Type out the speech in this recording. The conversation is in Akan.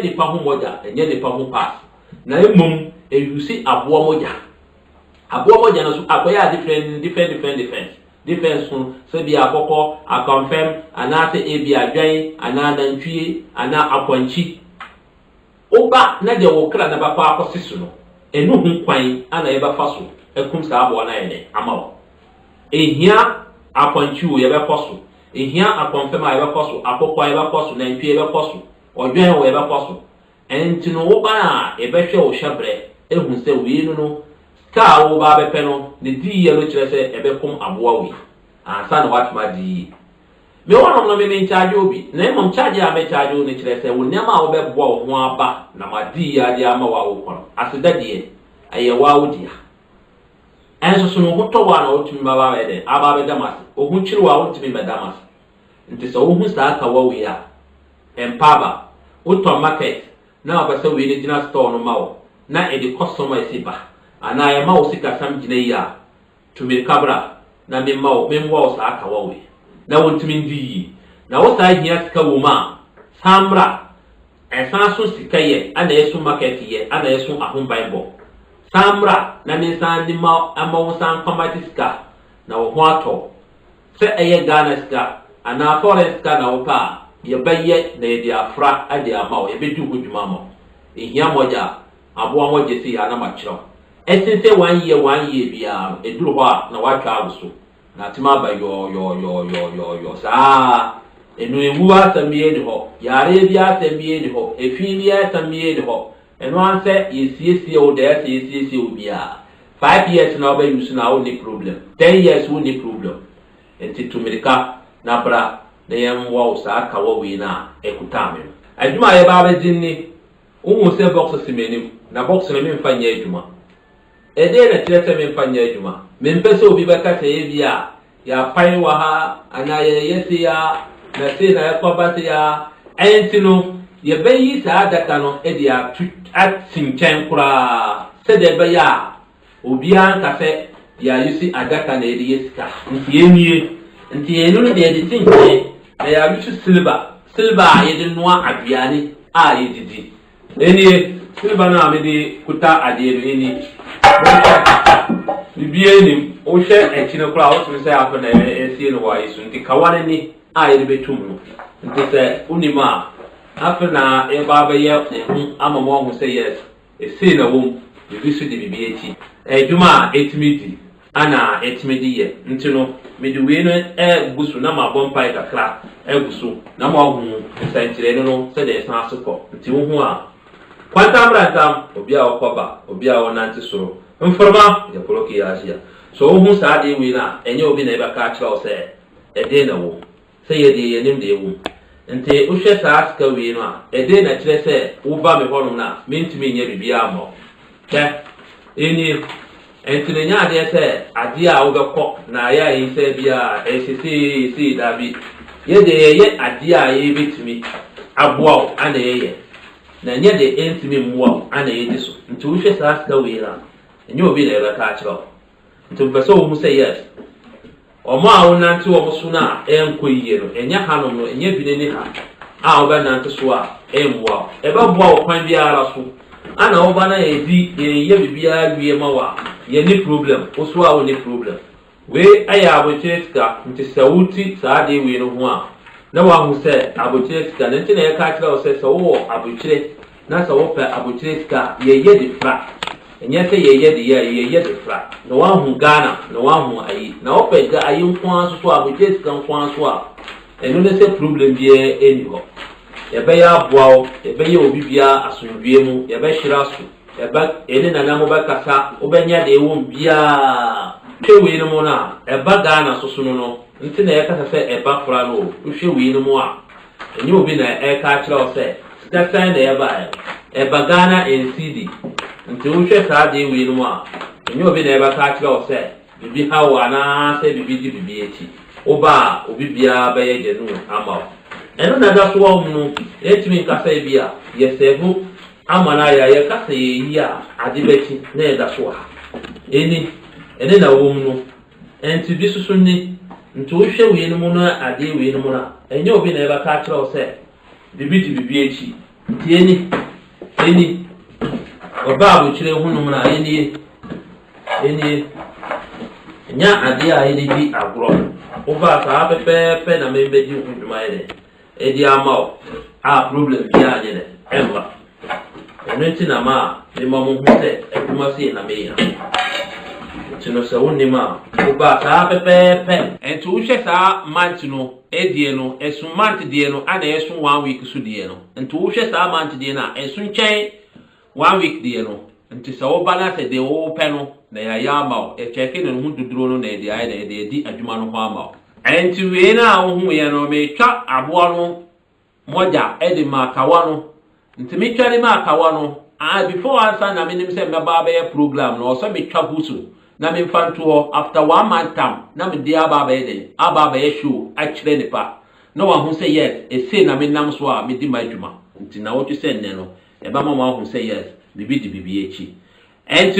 nipa ho moja enye nipa ho pass na emom eyusi aboa moja na so akoya different so bi akoko a confirm ana se ebi adwan ana nantwie ana akwanchi oba na de wo kra na ba kwa akosisu no enu hu kwan ana ye ba faso ekum sa aboa na ye ama wo ehia akwanchi wo ye be koso ehia akonfirm a ye be koso akoko ye be koso nantwie ye be koso odwan wo ye be koso entino wo ba a e be hwe wo hyebre ehu se wi no ka wo ba be pe no ne di ye no kire se e be kum aboa wi ansa na watma di me wonom no me charge obi na mom charge a me charge o ne kire se wo nyama wo be boa wo ho aba na ma di ya di ama wa wo kono aseda de aye wa wo dia enso so no hoto wa na otumi ba ba de aba be damas o hu kire wa otumi be damas nti so wo hu sa ka wa wi a empaba uto market na ba se wi ne gina store no ma wo na e de customer isiba ana ya ma wo sika sam gina ya tumi kabra na me ma wo sa ka wa wi na wontumi ndi na wo sa hia sika wo ma samra esan so sika ye ana yesu market ye ana yesu ahon bible samra na me san di ma amawo san komatiska na wo ho ato se eye Ghana sika ana foreign sika na wo pa ye baye na ye dia fra ade ama wo ye bedu hudwuma mo ehia moja aboa moje si ana ma kiro esense 1 year bia eduru ho na watwa abuso na tima ba yo sa enu ewu asamie de ho yare bia asamie de ho efi bia asamie de ho enu anse yesiesie o de yesiesie o bia 5 years na oba use na o ni problem 10 years o ni problem enti tumirika na bra na yem wo sa ka wo wi na ekutame adwuma ye ba ba jinni umu se box simeni na box na me mfa nya adwuma ede na kire se me mfa nya adwuma me mpese obi beka se ye bia ya pai wa ha ana ye yesi ya na se na yakoba se ya entino ye bayi sa adaka no e dia atsinchen kura se de ba ya obi an ka se ya yusi adaka na ede yesika nti enu no de ede tinche na ya yusi silba ye de noa aduane a ye didi eni silba na me de kuta ade no eni bibie ni o hwe ekino kura o tumi se afa na esie no wa isu nti kawane ni a ye betum no nti se unima afa na e ba ba ye amamo hu se yes esi na wom bibisu de bibie eti edwuma etimidi ana etimidi ye nti no me de we no gusu na ma bompa e kakra gusu na ma hu se ntire no se de san asoko nti wo hu a kwanta mrantam obi a okoba obi a onanti soro informa ya poloki ya asia so hu sa de we na enye obi na e ba ka kira o se ede na wo se ye de ye nim de wo nti o hwe sa aska we no a ede na kire se wo ba me honum na mentimi nya bibia amo ke eni enti nya de se ade a wo bekọ na ya yi se bia esisi dabi ye de ye ade a ye betimi aboa ana ye na nye de entimi mmoa ana ye diso nti wo hwe sa aska we na enye obi na ebe ka kiro nti mpese wo mu say yes omo a wonante wo musu na enko yiye no enye hanom no enye bi ne ha a oba nante so a emmoa ebe boa wo kwan biara so ana oba na edi ye bibia wie ma wa ye ni problem oso a wo ni problem we aya abocheska nti sawuti saade we no ho a na wa hu se abocheska nti na ye ka kiro se so wo abochire na so wo pa abocheska ye de fra enye se ye de fra no wa hu Ghana no wa hu ayi na opega ayi nkwan so abocheska nkwan so a eno ne se problem bie eni ho ye be ya boa ye be ye obi bia asundue mu ye be hira so ye ba eni na mo ba kasa obenya de ewo bia hwewe no mo na e ba Ghana so no nti na ye kasa se e ba fra no hwewe no mo a enye obi na e ka kira o se that time na ye ba e ba Ghana NCD nti wo hwe sa de we no mo a enye obi na e ba ka kira o se bibi ha wa na se bibi di bibi eti oba obi bia ba ye je no ama eno na da so wo no etimi kasa bia ye sevu amana ya ye kasa ye yi a adibeti na e da so ha eni na wo no enti bi susu ni nti wo hwe we no mo no ade we no mo na enye obi na e ba ka kira o se bibi di bibi eti Eni oba bo kire hunum na eni nya ade a edi di agro oba sa pepe na me bedi huduma ede edi ama a problem ya nye ne emba enenti na ma ni mamu hute eduma se na me ya tino se wonni ma oba sa pepe entu hwe sa month no edie no esu month die no ana esu 1 week su die no entu hwe sa month die na esu nchen 1 week die no nti se oba na se de wo pe no na ya ama e cheke no hu duduro no na e de ai na e de di adwuma no ho ama enti we na hu ye no me twa aboa no moja e de makawa no nti me twa de makawa no before answer na me nim se me ba be program no so me twa busu na me fanto after 1 month time na me dia ba be de aba be show a kire ne pa no wa hu se yes e say na me nam so a me di madwuma nti na wo twa se ne no e ba mama hu se yes bibi di bibi echi enti